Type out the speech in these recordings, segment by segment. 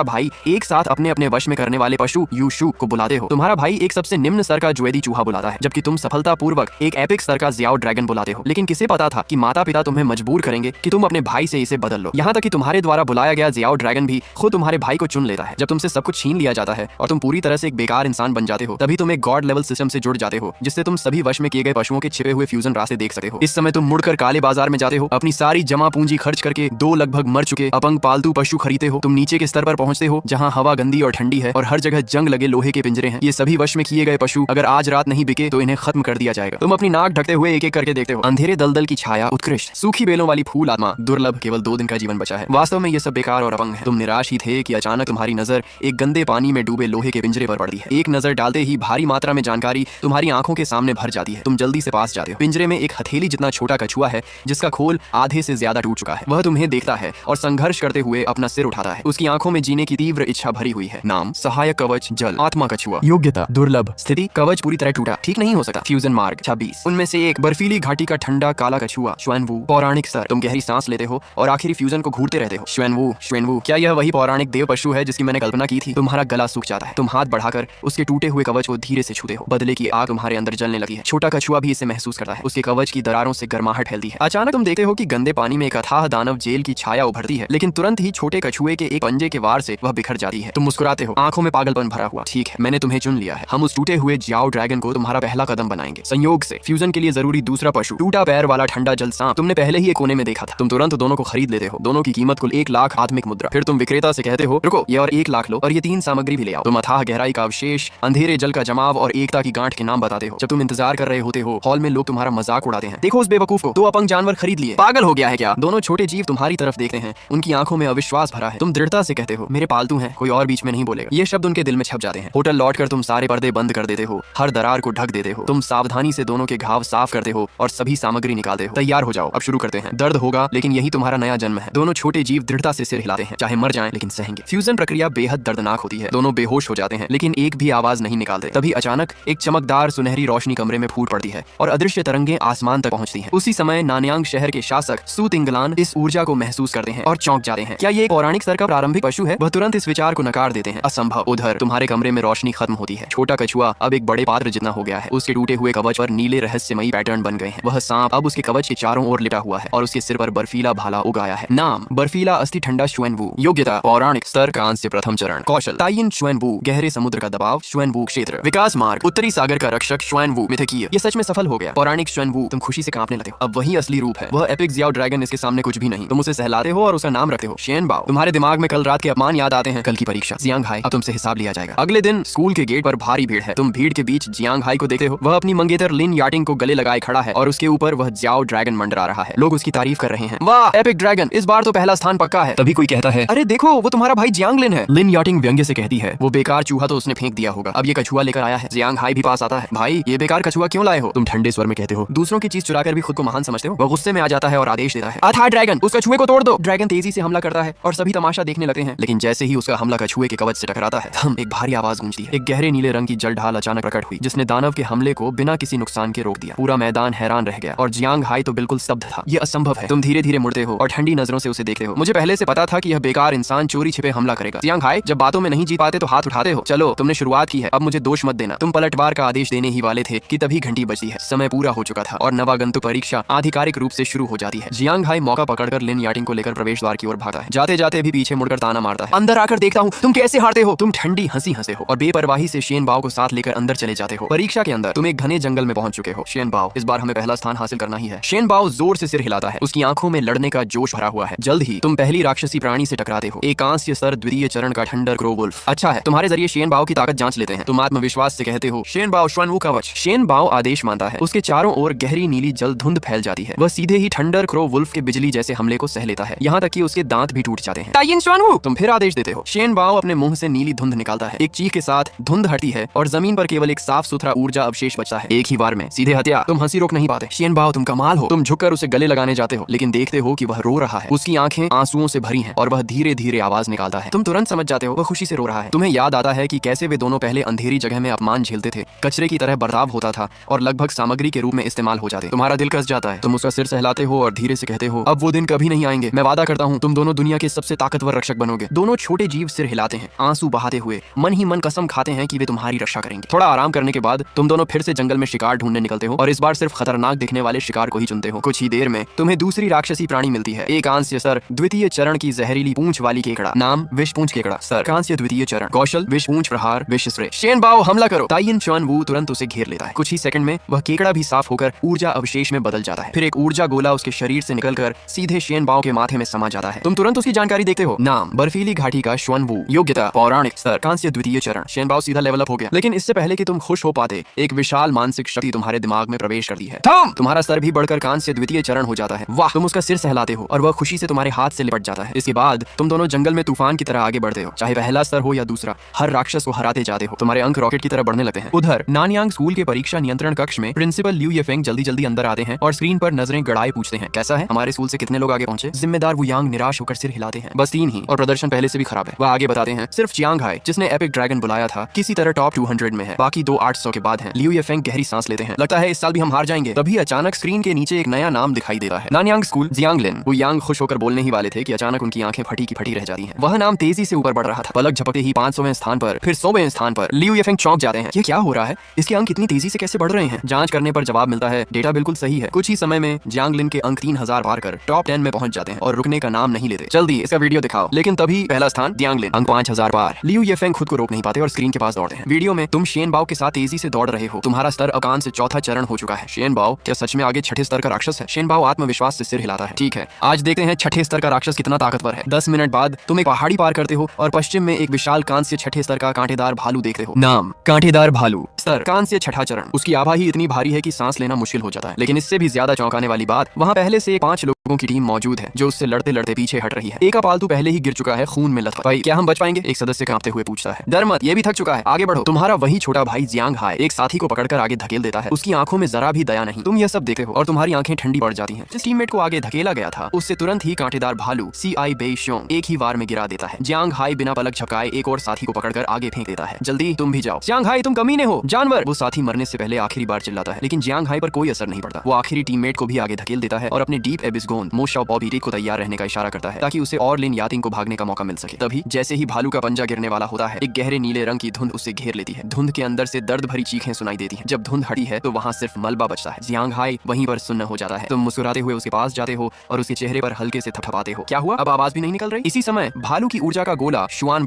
भाई एक साथ अपने अपने वश में करने वाले पशु यूशु को बुलाते हो। तुम्हारा भाई एक सबसे निम्न स्तर का ज्वेदी चूहा बुलाता है, जबकि तुम सफलतापूर्वक एक एपिक स्तर का जियाओ ड्रैगन बुलाते हो। लेकिन किसे पता था कि माता पिता तुम्हें मजबूर करेंगे कि तुम अपने भाई से इसे बदल लो। यहाँ तक कि तुम्हारे द्वारा बुलाया गया जियाओ ड्रैगन भी खुद तुम्हारे भाई को चुन लेता है। जब तुमसे सब कुछ छीन लिया जाता है और तुम पूरी तरह से एक बेकार इंसान बन जाते हो, तभी तुम एक गॉड लेवल सिस्टम से जुड़ जाते हो, जिससे तुम सभी वश में किए गए पशुओं के छिपे हुए फ्यूजन रास्ते देख सकते हो। इस समय तुम मुड़कर काले बाजार में जाते हो, अपनी सारी जमा पूंजी खर्च करके 2 लगभग मर चुके अपंग पालतू पशु खरीदते हो। तुम नीचे के स्तर पर पहुंचते हो, जहाँ हवा गंदी और ठंडी है और हर जगह जंग लगे लोहे के पिंजरे हैं। ये सभी वश में किए गए पशु अगर आज रात नहीं बिके तो इन्हें खत्म कर दिया जाएगा। तुम अपनी नाक ढकते हुए एक एक करके देखते हो। अंधेरे दलदल की छाया उत्कृष्ट, सूखी बेलों वाली फूल आत्मा दुर्लभ, केवल 2 दिन का जीवन बचा है। वास्तव में ये सब बेकार और अपंग है। तुम निराश ही थे कि अचानक तुम्हारी नजर एक गंदे पानी में डूबे लोहे के पिंजरे पर पड़ती है। एक नजर डालते ही भारी मात्रा में जानकारी तुम्हारी आंखों के सामने भर जाती है। तुम जल्दी से पास जाते हो। पिंजरे में एक हथेली जितना छोटा कछुआ है, जिसका खोल आधे से ज्यादा टूट चुका है। वह तुम्हें देखता है और संघर्ष करते हुए अपना सिर उठाता है। उसकी आंखों में जीने की तीव्र इच्छा भरी हुई है। नाम सहायक कवच जल आत्मा कछुआ। योग्यता दुर्लभ। स्थिति कवच पूरी तरह टूटा, ठीक नहीं हो सकता। फ्यूजन मार्ग 26। उनमें से एक बर्फीली घाटी का ठंडा काला कछुआ श्वेनवू। पौराणिक स्तर। तुम गहरी सांस लेते हो और आखिरी फ्यूजन को घूरते रहते हो। श्वेनवू श्वेनवू, क्या यह वही पौराणिक देव पशु है जिसकी मैंने कल्पना की थी? तुम्हारा गला सूख जाता है। तुम हाथ बढ़ाकर उसके टूटे हुए कवच को धीरे से छूते हो। बदले की आग तुम्हारे अंदर जलने लगी है। छोटा कछुआ भी इसे महसूस करता है। उसके कवच की दरारों से गर्माहट फैलती है। अचानक तुम देखते हो कि गंदे पानी में एक अथाह दानव जेल की छाया उभरती है, लेकिन तुरंत ही छोटे कछुए के एक पंजे के वार से वह बिखर जाती है। तुम मुस्कुराते हो, आंखों में पागलपन भरा हुआ। ठीक है, मैंने तुम्हें चुन लिया है। हम उस टूटे हुए जियाओ ड्रैगन को तुम्हारा पहला कदम बनाएंगे। संयोग से फ्यूजन के लिए जरूरी दूसरा पशु टूटा पैर वाला ठंडा जल सांप तुमने पहले ही एक कोने में देखा था। तुम तुरंत दोनों को खरीद लेते हो। दोनों की कीमत कुल 1 लाख आत्मिक मुद्रा। फिर तुम विक्रेता से कहते हो, रुको, ये और 1 लाख लो और ये 3 सामग्री भी ले आओ। तुम अथाह गहराई का अवशेष, अंधेरे जल का जमाव और एकता की गांठ के नाम बताते हो। जब तुम इंतजार कर रहे होते हो, हॉल में लोग तुम्हारा मजाक उड़ाते हैं। देखो उस बेवकूफ को, 2 अपंग जानवर खरीद लिए, पागल हो गया है क्या? दोनों छोटे जीव तुम्हारी तरफ देखते हैं। उनकी आंखों में अविश्वास भरा है। तुम दृढ़ता से कहते हो, मेरे पालतू हैं, कोई और बीच में नहीं बोलेगा। ये शब्द उनके दिल में छप जाते हैं। होटल लौटकर तुम सारे पर्दे बंद कर देते हो, हर दरार को ढक देते हो। तुम सावधानी से दोनों के घाव साफ करते हो और सभी सामग्री निकालते हो। तैयार हो जाओ, अब शुरू करते हैं। दर्द होगा, लेकिन यही तुम्हारा नया जन्म है। दोनों छोटे जीव दृढ़ता से सिर हिलाते हैं, चाहे मर जाएं लेकिन सहेंगे। फ्यूजन प्रक्रिया बेहद दर्दनाक होती है। दोनों बेहोश हो जाते हैं, लेकिन एक भी आवाज नहीं निकालते। तभी अचानक एक चमकदार सुनहरी रोशनी कमरे में फूट पड़ती है और अदृश्य तरंगें आसमान तक पहुंचती हैं। उसी समय नानयांग शहर के शासक सूतिंगलान इस ऊर्जा को महसूस करते हैं और चौंक जाते हैं। क्या ये एक पौराणिक स्तर का प्रारंभिक पशु है? वह तुरंत इस विचार को नकार देते हैं। असंभव। उधर तुम्हारे कमरे में रोशनी खत्म होती है। छोटा कछुआ अब एक बड़े पात्र जितना हो गया है। उसके टूटे हुए कवच पर नीले रहस्यमयी पैटर्न बन गए हैं। वह सांप अब उसके कवच के चारों ओर लिटा हुआ है और उसके सिर पर बर्फीला भाला उगाया है। नाम बर्फीला अस्थि ठंडा श्वेनवू। योग्यता पौराणिक स्तर कांस्य प्रथम चरण। कौशल ताइन श्वेनवू गहरे समुद्र का दबाव श्वेनवू क्षेत्र। विकास मार्ग उत्तरी सागर का रक्षक श्वेनवू मिथकीय। ये सच में सफल हो गया। पौराणिक श्वेनवू। तुम खुशी से कांपने लगते हो। अब वही असली रूप है। वह एपिक जियाओ ड्रैगन इसके सामने कुछ भी नहीं। तुम उसे सहलाते हो और उसका नाम रखते हो शेनबाओ। तुम्हारे दिमाग में कल रात के अपमान याद आते हैं। कल की परीक्षा जियांग हाई, अब तुमसे हिसाब लिया जाएगा। अगले दिन स्कूल के गेट पर भारी भीड़ है। तुम भीड़ के बीच जियांग हाई को देखते हो। वह अपनी मंगेतर लिन याटिंग को गले लगाए खड़ा है और उसके ऊपर वह जियाओ ड्रैगन मंडरा रहा है। लोग उसकी तारीफ कर रहे हैं। वाह एपिक ड्रैगन, इस बार तो पहला स्थान पक्का है। तभी कोई कहता है, अरे देखो वो तुम्हारा भाई जियांग लिन है। लिन याटिंग व्यंग्य से कहती है, वो बेकार चूहा तो उसने फेंक दिया होगा, अब ये कछुआ लेकर आया है। जियांग हाई भी पास आता है। भाई ये बेकार कछुआ क्यों लाए हो? तुम ठंडे स्वर में कहते हो, दूसरों की चीज चुराकर भी खुद को महान समझते हो। वह गुस्से में आ जाता है और आदेश देता है, अथा ड्रैगन, उस कछुए को तोड़ दो। ड्रैगन तेजी से हमला करता है और सभी तमाशा देखने लगते हैं। लेकिन जैसे ही उसका हमला कछुए के कवच से टकराता है, एक भारी आवाज गूंजती है। एक गहरे नीले रंग की जल ढाल अचानक प्रकट हुई, जिसने दानव के हमले को बिना किसी नुकसान के रोक दिया। पूरा मैदान हैरान रह गया और जियांग हाई तो बिल्कुल स्तब्ध था। ये असंभव है। तुम धीरे धीरे मुड़ते हो और ठंडी नजरों से उसे देखते हो। मुझे पहले से पता था कि यह बेकार इंसान चोरी छिपे हमला करेगा। जियांग हाई, जब बातों में नहीं जीत पाते तो हाथ उठाते हो। चलो तुमने शुरुआत की है, अब मुझे दोष मत देना। तुम पलटवार का आदेश देने ही वाले थे कि तभी घंटी बजती है। समय पूरा हो चुका था और नवागंतुक परीक्षा आधिकारिक रूप से शुरू हो जाती है। जियांग हाई मौका पकड़कर लिन याटिंग को लेकर प्रवेश द्वार की ओर भागता है। जाते जाते भी पीछे मुड़कर ताना मारता है, अंदर आकर देखता हूँ तुम कैसे हारते हो। तुम ठंडी हंसी हंसे हो और बेपरवाही से शेनबाओ को साथ लेकर अंदर चले जाते हो। परीक्षा के अंदर तुम एक घने जंगल में पहुंच चुके हो। शेनबाओ, इस बार हमें पहला स्थान हासिल करना ही है। शेनबाओ जोर से सिर हिलाता है। उसकी आंखों में लड़ने का जोश भरा हुआ है। जल्द ही तुम पहली राक्षसी प्राणी से टकराते हो, एक कांस्य स्तर द्वितीय चरण का ठंडर क्रो वुल्फ। अच्छा है, तुम्हारे जरिए शेनबाओ की ताकत जांच लेते हैं। तुम आत्मविश्वास से कहते हो, शेनबाओ श्वेनवू कवच। शेनबाओ आदेश मानता है। उसके चारों ओर गहरी नीली जल धुंध फैल जाती है। वह सीधे ही ठंडर क्रो वुल्फ के बिजली जैसे हमले को सह लेता है, यहाँ तक कि उसके दांत भी टूट जाते हैं। ताइन श्वेनवू, तुम फिर आदेश देते हो। शेनबाओ अपने मुंह से नीली धुंध निकालता है। एक चीख के साथ धुंध हटती है और जमीन पर केवल एक साफ सुथरा ऊर्जा अवशेष बचता है। एक ही बार में सीधे हत्या। तुम हंसी रोक नहीं पाते। शेनबाओ, तुम कमाल हो। तुम झुककर उसे गले लगाने जाते हो, लेकिन देखते हो कि वह रो रहा है। उसकी आंखें आंसुओं से भरी हैं और वह धीरे धीरे आवाज निकालता है। तुम तुरंत समझ जाते हो वह खुशी से रो रहा है। तुम्हें याद आता है कि कैसे वे दोनों पहले अंधेरी जगह में अपमान झेलते थे। कचरे की तरह बर्ताव होता था और लगभग सामग्री के रूप में इस्तेमाल हो जाते। तुम्हारा दिल कस जाता है। तुम उसका सिर सहलाते हो और धीरे से कहते हो, अब वो दिन कभी नहीं आएंगे। मैं वादा करता हूँ तुम दोनों दुनिया के सबसे ताकतवर रक्षक बनोगे। दोनों छोटे जीव सिर हिलाते हैं, आंसू बहाते हुए मन ही मन कसम खाते हैं कि वे तुम्हारी रक्षा करेंगे। थोड़ा आराम करने के बाद तुम दोनों फिर से जंगल में शिकार ढूंढने निकलते हो और इस बार सिर्फ खतरनाक दिखने वाले शिकार को ही चुनते हो। कुछ ही देर में तुम्हें दूसरी राक्षसी प्राणी मिलती है, एक कांस्य सर द्वितीय चरण की जहरीली पूंछ वाली केकड़ा। नाम विषपूंछ केकड़ा। सर कांस्य द्वितीय चरण। कौशल विष पूंछ प्रहार विष स्प्रे। शेन बाओ हमला करो। ताइन चुआन वू तुरंत उसे घेर लेता है। कुछ ही सेकंड में वह केकड़ा भी साफ होकर ऊर्जा अवशेष में बदल जाता है। फिर एक ऊर्जा गोला उसके शरीर से निकलकर सीधे शेन बाओ के माथे में समा जाता है। तुम तुरंत उसकी जानकारी देखते हो। नाम बर्फीली घाटी का श्वन वू। योग्यता पौराणिक। स्तर कांस्य द्वितीय चरण। शेन बाओ सीधा लेवल अप हो गया, लेकिन इससे पहले कि तुम खुश हो पाते एक विशाल मानसिक शक्ति तुम्हारे दिमाग में प्रवेश करती है। तुम्हारा स्तर भी बढ़कर कांस्य द्वितीय चरण हो जाता है। वाह! तुम उसका सिर सहलाते हो और वह खुशी से तुम्हारे हाथ से लिपट जाता है। इसके बाद तुम दोनों जंगल में तूफान की तरह आगे बढ़ते हो, चाहे पहला स्तर हो या दूसरा, हर राक्षस को हराते जाते हो। तुम्हारे अंक रॉकेट की तरह बढ़ने लगते हैं। उधर नानयांग स्कूल के परीक्षा नियंत्रण कक्ष में प्रिंसिपल लिu येफेंग जल्दी जल्दी अंदर आते हैं और स्क्रीन पर नजरें गड़ाए पूछते हैं, कैसा है? हमारे स्कूल से कितने लोग आगे पहुंचे? जिम्मेदार वू यांग निराश होकर सिर हिलाते हैं, बस 3 ही, और प्रदर्शन पहले से भी खराब है। वह आगे बताते हैं, सिर्फ चियांग हाई जिसने एपिक ड्रैगन बुलाया था किसी तरह टॉप 200 में है, बाकी 2 800 के बाद हैं। लिu येफेंग गहरी सांस लेते हैं, लगता है इस साल भी हम हार जाएंगे। तभी अचानक स्क्रीन के नीचे एक नया नाम दिखाई देता है, नानयांग स्कूल जियांगलिन। वो यांग खुश होकर बोलने ही वाले थे कि अचानक उनकी आंखें फटी की फटी रह जाती हैं। वह नाम तेजी से ऊपर बढ़ रहा था। पलक झपकते ही 500वें स्थान पर, फिर 100वें स्थान पर। लिu येफेंग चौंक जाते हैं, ये क्या हो रहा है? इसके अंक इतनी तेजी से कैसे बढ़ रहे हैं? जांच करने पर जवाब मिलता है, डेटा बिल्कुल सही है। कुछ ही समय में जियांगलिन के अंक 3000 पार कर टॉप 10 में पहुंच जाते हैं और रुकने का नाम नहीं लेते। जल्दी इसका वीडियो दिखाओ। लेकिन तभी पहला स्थान जियांगलिन, अंक 5000 पार। लिu येफेंग खुद को रोक नहीं पाते और स्क्रीन के पास दौड़ते हैं। वीडियो में तुम शेन बाओ के साथ तेजी से दौड़ रहे हो। तुम्हारा स्तर अकान से चौथा चरण हो चुका है। शेन बाओ क्या सच में आगे छठे स्तर का राक्षस है? शेन बाओ आत्मविश्वास से सिर हिलाता है। ठीक है, आज देखते हैं छठे स्तर का राक्षस कितना ताकतवर है। 10 मिनट बाद तुम एक पहाड़ी पार करते हो और पश्चिम में एक विशाल कांस्य छठे स्तर का कांटेदार भालू देखते हो। नाम कांटेदार भालू। स्तर कांस्य छठा चरण। उसकी आभा ही इतनी भारी है कि सांस लेना मुश्किल हो जाता है। लेकिन इससे भी ज्यादा चौंकाने वाली बात, वहाँ पहले से 5 लोगों की टीम मौजूद है जो उससे लड़ते लड़ते पीछे हट रही है। एक का पालतू पहले ही गिर चुका है, खून में लथपथ। भाई क्या हम बच पाएंगे? एक सदस्य कांपते हुए पूछता है। डर मत, ये भी थक चुका है, आगे बढ़ो। तुम्हारा वही छोटा भाई जियांग हाई एक साथी को पकड़कर आगे धकेल देता है। उसकी आंखों में जरा भी दया नहीं। तुम यह सब देखते हो और तुम्हारी आंखें ठंडी पड़ जाती हैं। जिस टीममेट को आगे धकेला गया था उससे तुरंत ही कांटेदार भालू सीआई बेशोंग एक ही वार में गिरा देता है। जियांग हाई बिना पलक झपकाए एक और साथी को पकड़कर आगे फेंक देता है। जल्दी तुम भी जाओ। जियांग हाई तुम कमीने हो, जानवर! वो साथी मरने से पहले आखिरी बार चिल्लाता है, लेकिन जियांग हाई पर कोई असर नहीं पड़ता। वो आखिरी टीममेट को भी आगे धकेल देता है और अपने डीप एबिस गोंद मोशाओ बॉबी को तैयार रहने का इशारा करता है ताकि उसे और लिन यातिंग को भागने का मौका मिल सके। तभी जैसे ही भालू का पंजा गिरने वाला होता है, एक गहरे नीले रंग की धुंध उसे घेर लेती है। धुंध के अंदर से दर्द भरी चीखें सुनाई देती हैं। जब धुंध हटी है तो वहाँ सिर्फ मलबा बचता है। जियांग हाई वहीं पर सुन्न हो जाता है। तुम मुस्कुराते हुए उसके पास जाते हो और उसके चेहरे पर हल्के से थपथपाते हो। क्या हुआ? अब आवाज भी नहीं निकल रही? इसी समय भालू की ऊर्जा का गोला श्वान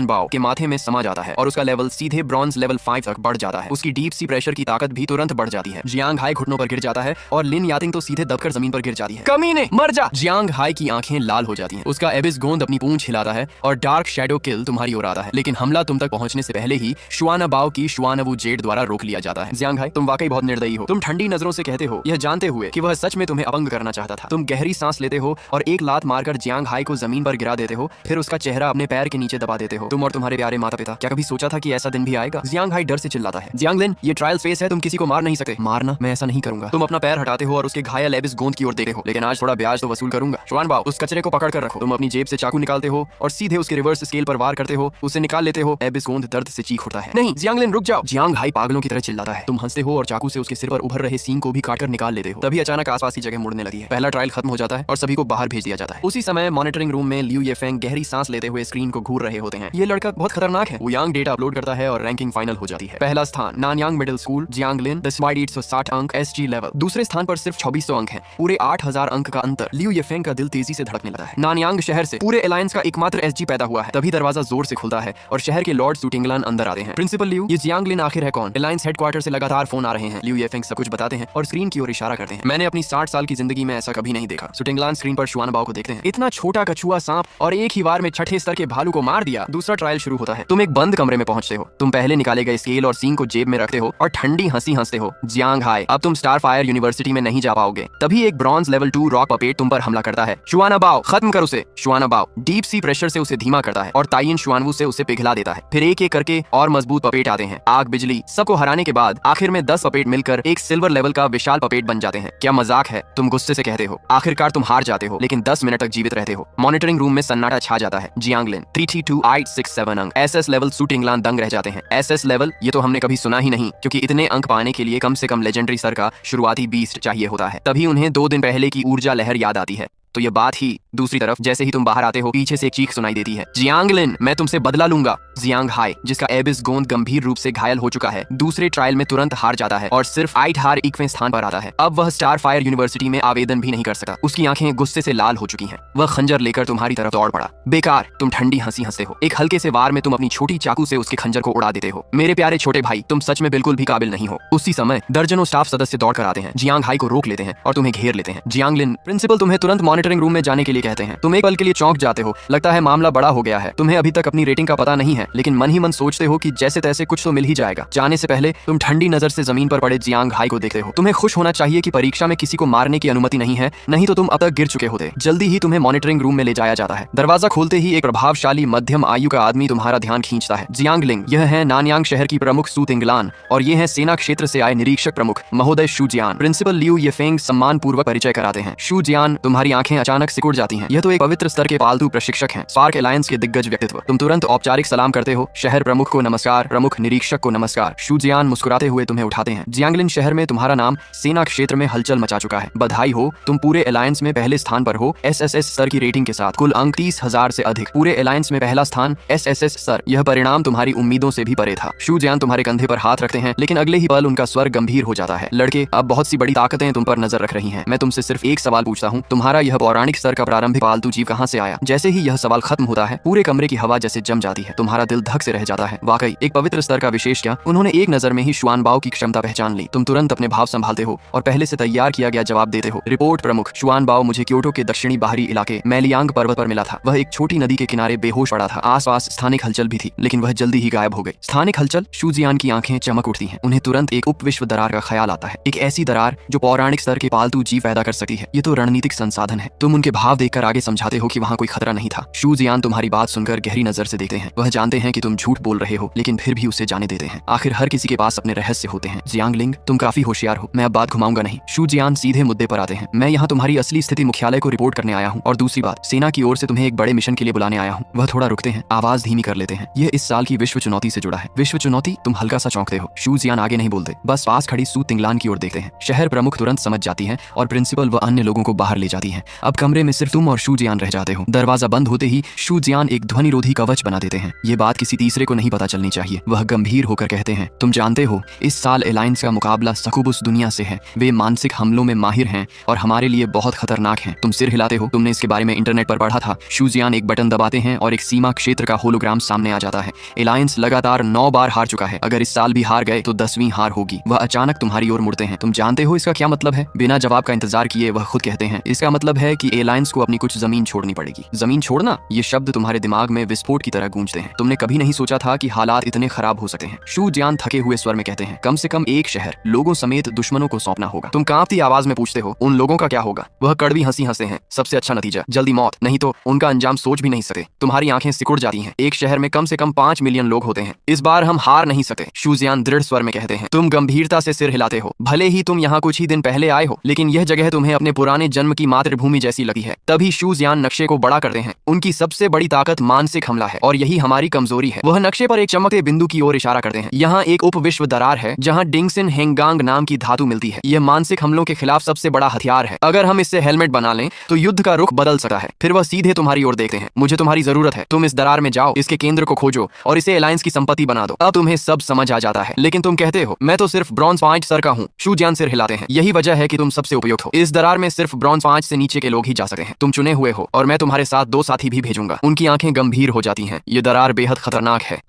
बाओ के माथे में समा जाता है और उसका लेवल सीधे ब्रॉन्ज लेवल 5 तक बढ़ जाता है। उसकी डीप सी प्रेशर की ताकत भी तुरंत बढ़ जाती है। जियांग हाई घुटनों पर गिर जाता है और लिन यातिंग तो सीधे दबकर जमीन पर गिर जाती है। कमीने, मर जा! जियांग हाई की आंखें लाल हो जाती हैं। उसका एबिस गोंद अपनी पूंछ हिलाता है और डार्क शैडो किल तुम्हारी ओर आता है, लेकिन हमला तुम तक पहुंचने से पहले ही शुआना बाओ की शुआनवू जेड द्वारा रोक लिया जाता है। जियांग हाई तुम वाकई बहुत निर्दयी हो। तुम ठंडी नजरों से कहते हो, यह जानते हुए कि वह सच में तुम्हें अपंग करना चाहता था। तुम गहरी सांस लेते हो और एक लात मारकर जियांग हाई को जमीन पर गिरा देते हो, फिर उसका चेहरा अपने पैर के नीचे दबा देते हो। तुम और तुम्हारे प्यारे माता पिता, क्या कभी सोचा था कि ऐसा दिन भी आएगा? जियांग हाई डर से चिल्लाता है, जियांगलिन ये ट्रायल फेस है, तुम किसी को मार नहीं सकते। मारना? मैं ऐसा नहीं करूंगा। तुम अपना पैर हटाते हो और उसके घायल एबिस गोंद की ओर देखते हो, लेकिन आज थोड़ा ब्याज तो वसूल करूंगा। शुआन बाओ उस कचरे को पकड़ कर रखो। तुम अपनी जेब से चाकू निकालते हो और सीधे उसके रिवर्स स्केल पर वार करते हो। उसे निकाल लेते हो। एबिस गोंद दर्द से चीख उठता है। नहीं जियांगलिन रुक जाओ! जियांग हाई पागलों की तरह चिल्लाता है। तुम हंसते हो और चाकू से उसके सिर पर उभर रहे सींग को भी काटकर निकाल लेते हो। तभी अचानक आसपास की जगह मुड़ने लगी है। पहला ट्रायल खत्म हो जाता है और सभी को बाहर भेज दिया जाता है। उसी समय मॉनिटरिंग रूम में लिu येफेंग गहरी सांस लेते हुए स्क्रीन को घूर रहे होते हैं। ये लड़का बहुत खतरनाक है। वो यांग डेटा अपलोड करता है और रैंकिंग फाइनल हो जाती है। पहला स्थान नानयांग मिडिल स्कूल जियांगलिन, दस्माइड 160 अंक SG लेवल। दूसरे स्थान पर सिर्फ 2600 अंक हैं। पूरे 8000 अंक का अंतर। लिu येफेंग का दिल तेजी से धड़कने लगा है। नानयांग शहर से पूरे अलायंस का एकमात्र SG पैदा हुआ है। तभी दरवाजा जोर से खुलता है और शहर के लॉर्ड सुटिंगलान अंदर आते हैं। प्रिंसिपल लिu, ये जियांगलिन आखिर है कौन? अलायंस हेडक्वार्टर से लगातार फोन आ रहे हैं। लिu येफेंग सब कुछ बताते हैं और स्क्रीन की ओर इशारा करते हैं। मैंने अपनी 60 साल की जिंदगी में ऐसा कभी नहीं देखा। सुटिंगलान स्क्रीन पर शुआन बाओ को देखते हैं। इतना छोटा कछुआ सांप और एक ही वार में छठे स्तर के भालू को मार दिया। दूसरा ट्रायल शुरू होता है। तुम एक बंद कमरे में पहुंचते हो। तुम पहले निकाले गए स्केल और सींग को जेब में रखते हो और ठंडी हंसी हंसते हो। जियांग हाई, अब तुम स्टार फायर यूनिवर्सिटी में नहीं जा पाओगे। तभी एक ब्रॉन्ज लेवल 2 रॉक पपेट तुम पर हमला करता है। शुआना बाओ खत्म कर उसे। शुआना बाओ डीप सी प्रेशर से उसे धीमा करता है और ताइन शुआनवू से उसे पिघला देता है। फिर एक एक करके और मजबूत पपेट आते हैं। आग बिजली सबको हराने के बाद आखिर में 10 पपेट मिलकर एक सिल्वर लेवल का विशाल पपेट बन जाते हैं। क्या मजाक है? तुम गुस्से से कहते हो। आखिरकार तुम हार जाते हो, लेकिन 10 मिनट तक जीवित रहते हो। मॉनिटरिंग रूम में सन्नाटा छा जाता है। जियांगलिन 332.867 अंक। SS लेवल सुटिंगलान दंग रह जाते हैं। SS लेवल ये तो हमने कभी सुना ही नहीं, क्योंकि इतने अंक पाने के लिए कम से कम लेजेंडरी स्तर का शुरुआती बीस्ट चाहिए होता है। तभी उन्हें 2 दिन पहले की ऊर्जा लहर याद आती है। तो ये बात ही दूसरी तरफ जैसे ही तुम बाहर आते हो पीछे से एक चीख सुनाई देती है, जियांगलिन, मैं तुमसे बदला लूंगा। जियांग हाई, जिसका एबिस गोंद गंभीर रूप से घायल हो चुका है, दूसरे ट्रायल में तुरंत हार जाता है और सिर्फ 8 हार 1वें स्थान पर आता है। अब वह स्टार फायर यूनिवर्सिटी में आवेदन भी नहीं कर सकता। उसकी आंखें गुस्से से लाल हो चुकी हैं। वह खंजर लेकर तुम्हारी तरफ दौड़ पड़ा। बेकार, तुम ठंडी हंसी हंसते हो। एक हल्के से वार में तुम अपनी छोटी चाकू से उसके खंजर को उड़ा देते हो। मेरे प्यारे छोटे भाई, तुम सच में बिल्कुल भी काबिल नहीं हो। उसी समय दर्जनों स्टाफ सदस्य दौड़ कर आते हैं, जियांग हाई को रोक लेते हैं और तुम्हें घेर लेते हैं। जियांगलिन, प्रिंसिपल तुम्हें तुरंत मॉनिटरिंग रूम में जाने के लिए कहते हैं। तुम एक पल के लिए चौंक जाते हो। लगता है मामला बड़ा हो गया है। तुम्हें अभी तक अपनी रेटिंग का पता नहीं है, लेकिन मन ही मन सोचते हो कि जैसे तैसे कुछ तो मिल ही जाएगा। जाने से पहले तुम ठंडी नजर से जमीन पर पड़े जियांग हाई को देखते हो। तुम्हें खुश होना चाहिए कि परीक्षा में किसी को मारने की अनुमति नहीं है, नहीं तो तुम अब तक गिर चुके होते। जल्दी ही तुम्हें मॉनिटरिंग रूम में ले जाया जाता है। दरवाजा खोलते ही एक प्रभावशाली मध्यम आयु का आदमी तुम्हारा ध्यान खींचता है। जियांगलिंग, यह है नानयांग शहर की प्रमुख सू तिंगलान और ये है सेना क्षेत्र से आए निरीक्षक प्रमुख महोदय शू जियान। प्रिंसिपल लियू येफेंग सम्मान पूर्वक परिचय कराते हैं। शू जियान, तुम्हारी आंखें अचानक सिकुड़ जाती हैं। यह तो एक पवित्र स्तर के पालतू प्रशिक्षक हैं, स्पार्क अलायंस के दिग्गज व्यक्तित्व। तुम तुरंत औपचारिक सलाम करते हो। शहर प्रमुख को नमस्कार, प्रमुख निरीक्षक को नमस्कार। शू जियान मुस्कुराते हुए तुम्हें उठाते हैं। जियांगलिन, शहर में तुम्हारा नाम सेना क्षेत्र में हलचल मचा चुका है। बधाई हो, तुम पूरे अलायंस में पहले स्थान पर हो। SSS स्तर की रेटिंग के साथ कुल अंक 30,000 से अधिक। पूरे अलायंस में पहला स्थान SSS स्तर। यह परिणाम तुम्हारी उम्मीदों से भी परे था। शू जियान तुम्हारे कंधे पर हाथ रखते हैं, लेकिन अगले ही पल उनका स्वर गंभीर हो जाता है। लड़के, अब बहुत सी बड़ी ताकतें तुम पर नजर रख रही हैं। मैं तुमसे सिर्फ एक सवाल पूछता हूँ, तुम्हारा यह पौराणिक स्तर का प्रारंभिक पालतू जीव कहाँ से आया? जैसे ही यह सवाल खत्म होता है, पूरे कमरे की हवा जैसे जम जाती है। तुम्हारा दिल धक से रह जाता है। वाकई एक पवित्र स्तर का विशेष क्या? उन्होंने एक नजर में ही शुआनबाओ की क्षमता पहचान ली। तुम तुरंत अपने भाव संभालते हो और पहले से तैयार किया गया जवाब देते हो। रिपोर्ट प्रमुख, शुआनबाओ मुझे क्योटो के दक्षिणी बाहरी इलाके मैलियांग पर्वत पर मिला था। वह एक छोटी नदी के किनारे बेहोश पड़ा था। आसपास स्थानिक हलचल भी थी, लेकिन वह जल्दी ही गायब हो गई। स्थानिक हलचल? शू जियान की आंखें चमक उठती हैं। उन्हें तुरंत एक उप विश्व दरार का ख्याल आता है। एक ऐसी दरार जो पौराणिक स्तर के पालतू जीव पैदा कर सकती है। ये तो रणनीतिक संसाधन है। तुम उनके भाव देखकर आगे समझाते हो कि वहाँ कोई खतरा नहीं था। शू जियान तुम्हारी बात सुनकर गहरी नजर से देखते हैं। वह जानते हैं कि तुम झूठ बोल रहे हो, लेकिन फिर भी उसे जाने देते हैं। आखिर हर किसी के पास अपने रहस्य होते हैं। जियांगलिंग, तुम काफी होशियार हो। मैं अब बात घुमाऊंगा नहीं। शू जियान सीधे मुद्दे पर आते हैं। मैं यहाँ तुम्हारी असली स्थिति मुख्यालय को रिपोर्ट करने आया हूँ, और दूसरी बात, सेना की ओर से तुम्हें एक बड़े मिशन के लिए बुलाने आया हूँ। वह थोड़ा रुकते हैं, आवाज धीमी कर लेते हैं। यह इस साल की विश्व चुनौती से जुड़ा है। विश्व चुनौती? तुम हल्का सा चौंकते हो। शू जियान आगे नहीं बोलते, बस पास खड़ी सू तिंगलान की ओर देखते हैं। शहर प्रमुख तुरंत समझ जाती है और प्रिंसिपल व अन्य लोगों को बाहर ले जाती है। अब कमरे में सिर्फ तुम और शू जियान रह जाते हो। दरवाजा बंद होते ही शू जियान एक ध्वनिरोधी कवच बना देते हैं। ये बात किसी तीसरे को नहीं पता चलनी चाहिए। वह गंभीर होकर कहते हैं, तुम जानते हो इस साल एलायंस का मुकाबला सकूबुस दुनिया से है। वे मानसिक हमलों में माहिर हैं और हमारे लिए बहुत खतरनाक हैं। तुम सिर हिलाते हो। तुमने इसके बारे में इंटरनेट पर पढ़ा था। शू जियान एक बटन दबाते हैं और एक सीमा क्षेत्र का होलोग्राम सामने आ जाता है। एलायंस लगातार 9 बार हार चुका है। अगर इस साल भी हार गए तो 10वीं हार होगी। वह अचानक तुम्हारी ओर मुड़ते हैं। तुम जानते हो इसका क्या मतलब है? बिना जवाब का इंतजार किए वह खुद कहते हैं, इसका मतलब है कि एलायंस को अपनी कुछ जमीन छोड़नी पड़ेगी। जमीन छोड़ना? ये शब्द तुम्हारे दिमाग में विस्फोट की तरह गूंजते हैं। तुमने कभी नहीं सोचा था कि हालात इतने खराब हो सकते हैं। शू जियान थके हुए स्वर में कहते हैं, कम से कम एक शहर लोगों समेत दुश्मनों को सौंपना होगा। तुम कांपती आवाज में पूछते हो, उन लोगों का क्या होगा? वह कड़वी हंसी हंसते हैं। सबसे अच्छा नतीजा जल्दी मौत, नहीं तो उनका अंजाम सोच भी नहीं सकते। तुम्हारी आंखें सिकुड़ जाती हैं। एक शहर में कम से कम 5 मिलियन लोग होते हैं। इस बार हम हार नहीं सकते। शू जियान दृढ़ स्वर में कहते हैं। तुम गंभीरता से सिर हिलाते हो। भले ही तुम यहाँ कुछ ही दिन पहले आए हो, लेकिन यह जगह तुम्हें अपने पुराने जन्म की मातृभूमि जैसी लगी है। तभी शू जियान नक्शे को बड़ा करते हैं। उनकी सबसे बड़ी ताकत मानसिक हमला है और यही हमारी कमजोरी है। वह नक्शे पर एक चमकते बिंदु की ओर इशारा करते हैं। यहाँ एक उप विश्व दरार है जहाँ डिंगसिन हेंगांग नाम की धातु मिलती है। यह मानसिक हमलों के खिलाफ सबसे बड़ा हथियार है। अगर हम इससे हेलमेट बना लें तो युद्ध का रुख बदल सकता है। फिर वह सीधे तुम्हारी ओर देखते हैं। मुझे तुम्हारी जरूरत है। तुम इस दरार में जाओ, इसके केंद्र को खोजो और इसे एलायंस की संपत्ति बना दो। अब तुम्हें सब समझ आ जाता है। लेकिन तुम कहते हो, मैं तो सिर्फ ब्रॉन्ज 5 स्तर का हूँ। शू जियान सिर हिलाते हैं। यही वजह है कि तुम सबसे उपयुक्त हो। इस दरार में सिर्फ ब्रॉन्ज 5 से नीचे के लोग ही जा सकते हैं। तुम चुने हुए हो और मैं तुम्हारे साथ 2 साथी भी भेजूंगा। उनकी आंखें गंभीर हो जाती हैं। ये दरार बेहद खतरनाक है।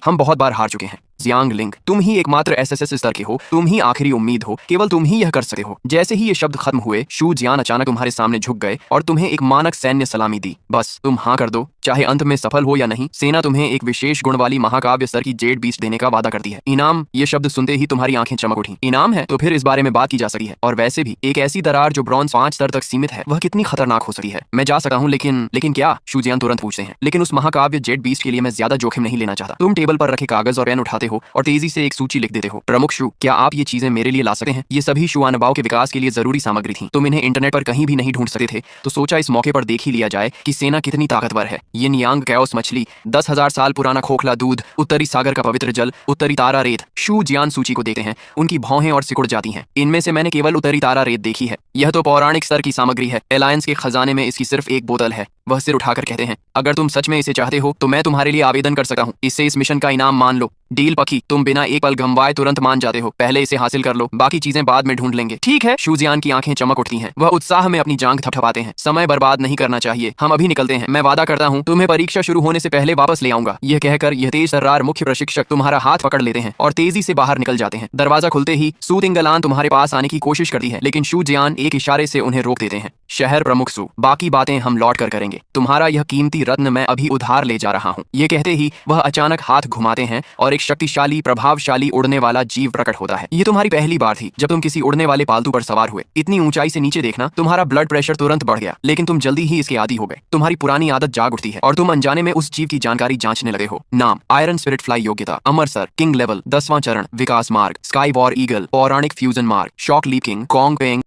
हम बहुत बार हार चुके हैं। जियांगलिंग, तुम ही एकमात्र SSS स्तर के हो। तुम ही आखिरी उम्मीद हो। केवल तुम ही यह कर सकते हो। जैसे ही ये शब्द खत्म हुए, शू जियान अचानक तुम्हारे सामने झुक गए और तुम्हें एक मानक सैन्य सलामी दी। बस तुम हाँ कर दो, चाहे अंत में सफल हो या नहीं। सेना तुम्हें एक विशेष गुण वाली महाकाव्य स्तर की जेड बीस्ट देने का वादा करती है। इनाम? ये शब्द सुनते ही तुम्हारी आंखें चमक उठी। इनाम है तो फिर इस बारे में बात की जा सकती है। और वैसे भी एक ऐसी दरार जो ब्रॉन्ज 5 स्तर तक सीमित है, वह कितनी खतरनाक हो सकती है। मैं जा सकता हूँ, लेकिन क्या? शू जियान तुरंत पूछते हैं। लेकिन उस महाकाव्य जेड बीस्ट के लिए मैं ज्यादा जोखिम नहीं लेना चाहता। तुम टेबल पर रखे कागज और पेन उठाते उठाते हो और तेजी से एक सूची लिख देते हो। प्रमुख शू, क्या आप ये चीजें मेरे लिए ला सकते हैं? ये सभी शू अनबाओ के विकास के लिए जरूरी सामग्री थी। तुम इन्हें इंटरनेट पर कहीं भी नहीं ढूंढ सकते थे, तो सोचा इस मौके पर देख ही लिया जाए कि सेना कितनी ताकतवर है। यिन यांग कैओस मछली, 10,000 साल पुराना खोखला दूध, उत्तरी सागर का पवित्र जल, उत्तरी तारा रेत। शू जियान सूची को देखते हैं, उनकी भौहें और सिकुड़ जाती हैं। इनमें से मैंने केवल उत्तरी तारा रेत देखी है। यह तो पौराणिक स्तर की सामग्री है। एलायंस के खजाने में इसकी सिर्फ एक बोतल है। वह सिर उठाकर कहते हैं, अगर तुम सच में इसे चाहते हो तो मैं तुम्हारे लिए आवेदन कर सकता हूँ। इससे इस मिशन का इनाम मान लो। डील पकी। तुम बिना एक पल गंवाए तुरंत मान जाते हो। पहले इसे हासिल कर लो, बाकी चीजें बाद में ढूंढ लेंगे। ठीक है। शू जियान की आंखें चमक उठती हैं। वह उत्साह में अपनी जांघ थपथपाते हैं। समय बर्बाद नहीं करना चाहिए, हम अभी निकलते हैं। मैं वादा करता हूँ तुम्हें परीक्षा शुरू होने से पहले वापस ले आऊंगा। यह कहकर यह तेज तर्रार मुख्य प्रशिक्षक तुम्हारा हाथ पकड़ लेते हैं और तेजी से बाहर निकल जाते हैं। दरवाजा खुलते ही सू तिंगलान तुम्हारे पास आने की कोशिश करती है, लेकिन शू जियान एक इशारे से उन्हें रोक देते हैं। शहर प्रमुख सू, बाकी बातें हम लौट कर करेंगे। तुम्हारा यह कीमती रत्न मैं अभी उधार ले जा रहा हूँ। ये कहते ही वह अचानक हाथ घुमाते हैं और एक शक्तिशाली प्रभावशाली उड़ने वाला जीव प्रकट होता है। ये तुम्हारी पहली बार थी जब तुम किसी उड़ने वाले पालतू पर सवार हुए। इतनी ऊंचाई से नीचे देखना, तुम्हारा ब्लड प्रेशर तुरंत बढ़ गया, लेकिन तुम जल्दी ही इसके आदी हो गए। तुम्हारी पुरानी आदत जाग उठती है और तुम अनजाने में उस जीव की जानकारी जांचने लगे हो। नाम आयरन स्पिरिट फ्लाई, योग्यता अमरसर, किंग लेवल, 10वां चरण, विकास मार्ग, स्काई वॉर ईगल, पौराणिक फ्यूजन मार्ग, शॉक लीपिंग, कॉन्ग पेंग,